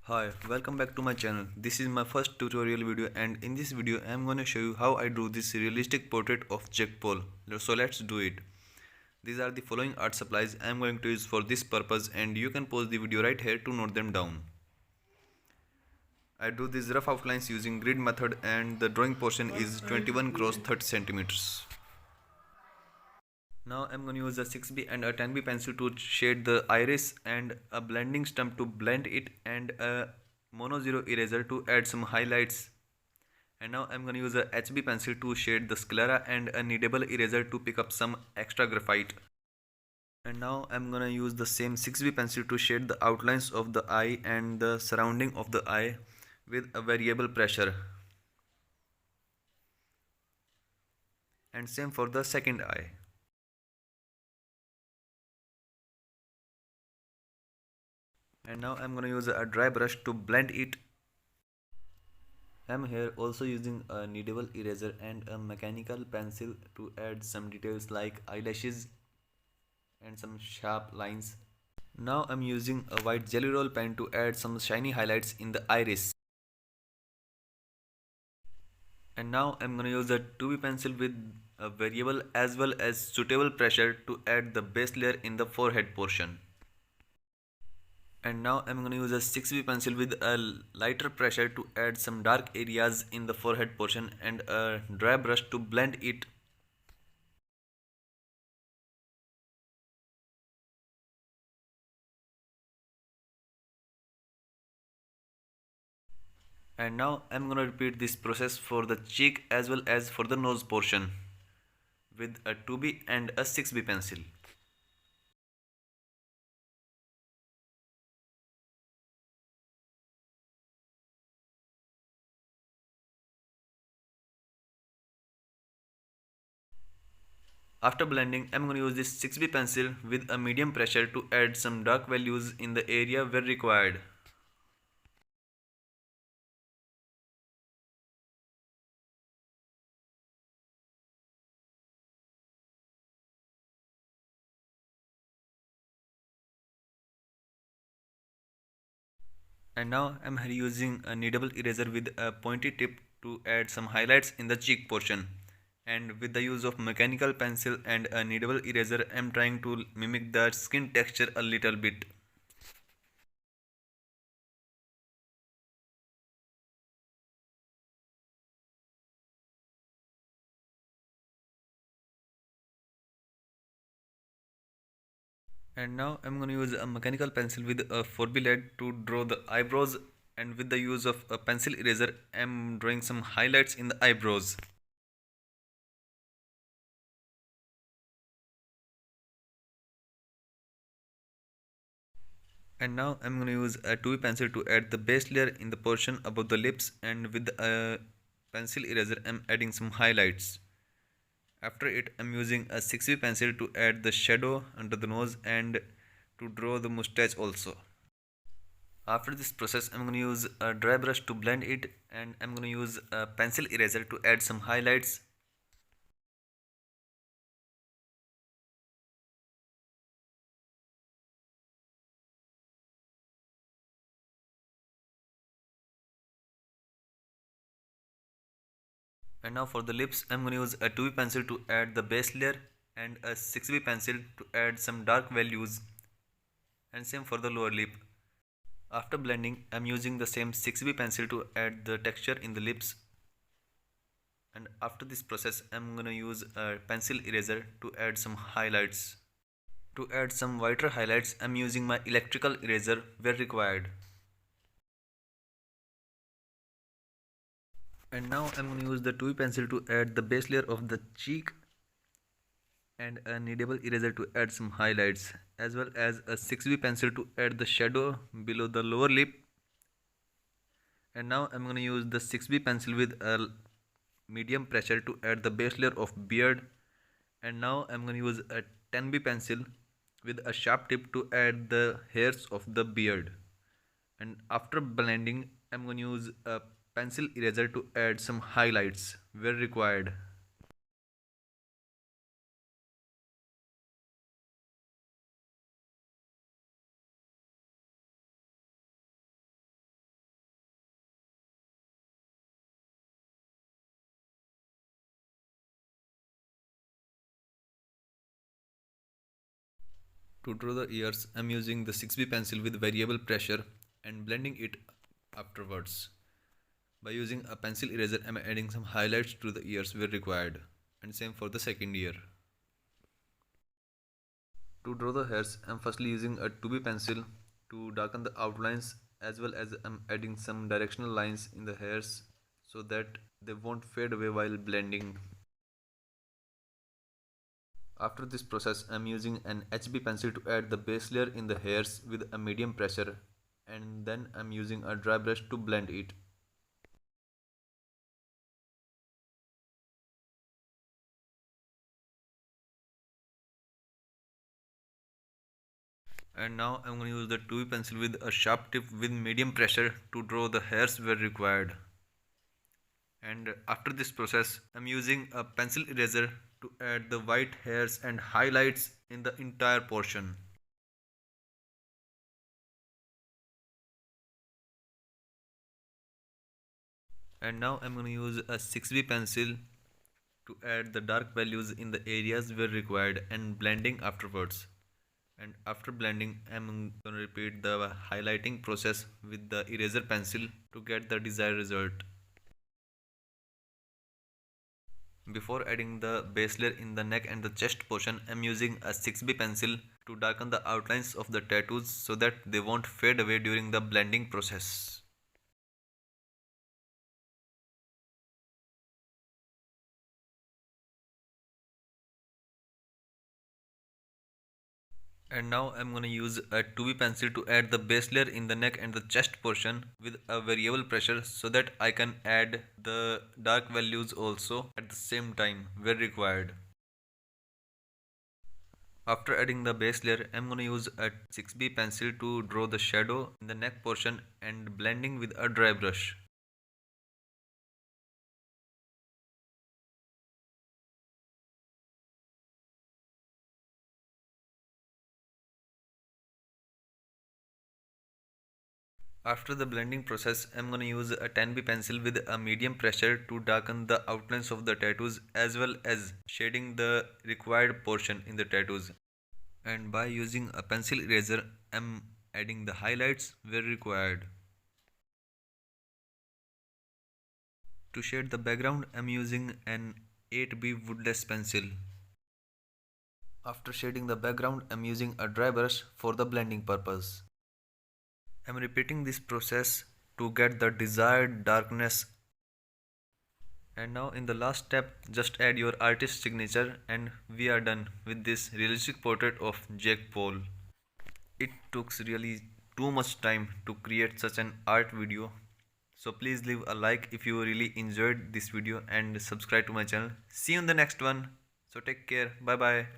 Hi, welcome back to my channel. This is my first tutorial video and in this video I am going to show you how I drew this realistic portrait of Jake Paul. So let's do it. These are the following art supplies I am going to use for this purpose and you can pause the video right here to note them down. I drew these rough outlines using grid method and the drawing portion is 21 cross 30 centimeters. Now I'm going to use a 6B and a 10B pencil to shade the iris and a blending stump to blend it and a mono zero eraser to add some highlights. And now I'm going to use a HB pencil to shade the sclera and a kneadable eraser to pick up some extra graphite. And now I'm going to use the same 6B pencil to shade the outlines of the eye and the surrounding of the eye with a variable pressure. And same for the second eye. And now I'm going to use a dry brush to blend it. I'm here also using a kneadable eraser and a mechanical pencil to add some details like eyelashes and some sharp lines. Now I'm using a white jelly roll pen to add some shiny highlights in the iris. And now I'm going to use a 2B pencil with a variable as well as suitable pressure to add the base layer in the forehead portion. And now I'm going to use a 6B pencil with a lighter pressure to add some dark areas in the forehead portion and a dry brush to blend it. And now I'm going to repeat this process for the cheek as well as for the nose portion with a 2B and a 6B pencil. After blending, I'm going to use this 6B pencil with a medium pressure to add some dark values in the area where required. And now I'm using a kneadable eraser with a pointy tip to add some highlights in the cheek portion. And with the use of mechanical pencil and a kneadable eraser, I'm trying to mimic the skin texture a little bit. And now I'm going to use a mechanical pencil with a 4B lead to draw the eyebrows, and with the use of a pencil eraser I'm drawing some highlights in the eyebrows. And now I'm going to use a 2B pencil to add the base layer in the portion above the lips, and with a pencil eraser I'm adding some highlights. After it I'm using a 6B pencil to add the shadow under the nose and to draw the mustache also. After this process I'm going to use a dry brush to blend it, and I'm going to use a pencil eraser to add some highlights. And now for the lips I'm going to use a 2B pencil to add the base layer and a 6B pencil to add some dark values, and same for the lower lip. After blending I'm using the same 6B pencil to add the texture in the lips, and after this process I'm going to use a pencil eraser to add some highlights. To add some whiter highlights I'm using my electrical eraser where required. And now I'm going to use the 2B pencil to add the base layer of the cheek and a kneadable eraser to add some highlights, as well as a 6B pencil to add the shadow below the lower lip. And now I'm going to use the 6B pencil with a medium pressure to add the base layer of beard. And now I'm going to use a 10B pencil with a sharp tip to add the hairs of the beard. And after blending I'm going to use a pencil eraser to add some highlights where required. To draw the ears, I'm using the 6B pencil with variable pressure and blending it afterwards. By using a pencil eraser, I'm adding some highlights to the ears where required, and same for the second ear. To draw the hairs, I'm firstly using a 2B pencil to darken the outlines, as well as I'm adding some directional lines in the hairs so that they won't fade away while blending. After this process, I'm using an HB pencil to add the base layer in the hairs with a medium pressure, and then I'm using a dry brush to blend it. And now I'm going to use the 2B pencil with a sharp tip with medium pressure to draw the hairs where required. And after this process, I'm using a pencil eraser to add the white hairs and highlights in the entire portion. And now I'm going to use a 6B pencil to add the dark values in the areas where required and blending afterwards. And after blending, I'm going to repeat the highlighting process with the eraser pencil to get the desired result. Before adding the base layer in the neck and the chest portion, I'm using a 6B pencil to darken the outlines of the tattoos so that they won't fade away during the blending process. And now I'm going to use a 2B pencil to add the base layer in the neck and the chest portion with a variable pressure so that I can add the dark values also at the same time where required. After adding the base layer, I'm going to use a 6B pencil to draw the shadow in the neck portion and blending with a dry brush. After the blending process, I'm going to use a 10B pencil with a medium pressure to darken the outlines of the tattoos as well as shading the required portion in the tattoos. And by using a pencil eraser, I'm adding the highlights where required. To shade the background, I'm using an 8B woodless pencil. After shading the background, I'm using a dry brush for the blending purpose. I'm repeating this process to get the desired darkness. And now in the last step, just add your artist signature and we are done with this realistic portrait of Jake Paul. It took really too much time to create such an art video. So please leave a like if you really enjoyed this video and subscribe to my channel. See you in the next one. So take care. Bye bye.